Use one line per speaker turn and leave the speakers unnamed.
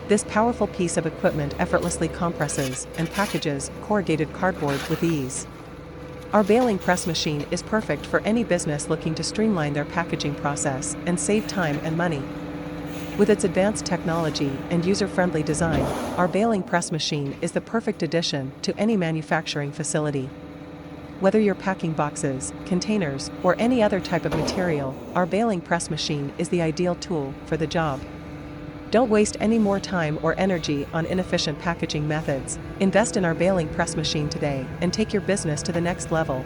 This powerful piece of equipment effortlessly compresses and packages corrugated cardboard with ease. Our baling press machine is perfect for any business looking to streamline their packaging process and save time and money. With its advanced technology and user-friendly design, our baling press machine is the perfect addition to any manufacturing facility. Whether you're packing boxes, containers, or any other type of material, our baling press machine is the ideal tool for the job. Don't waste any more time or energy on inefficient packaging methods. Invest in our baling press machine today and take your business to the next level.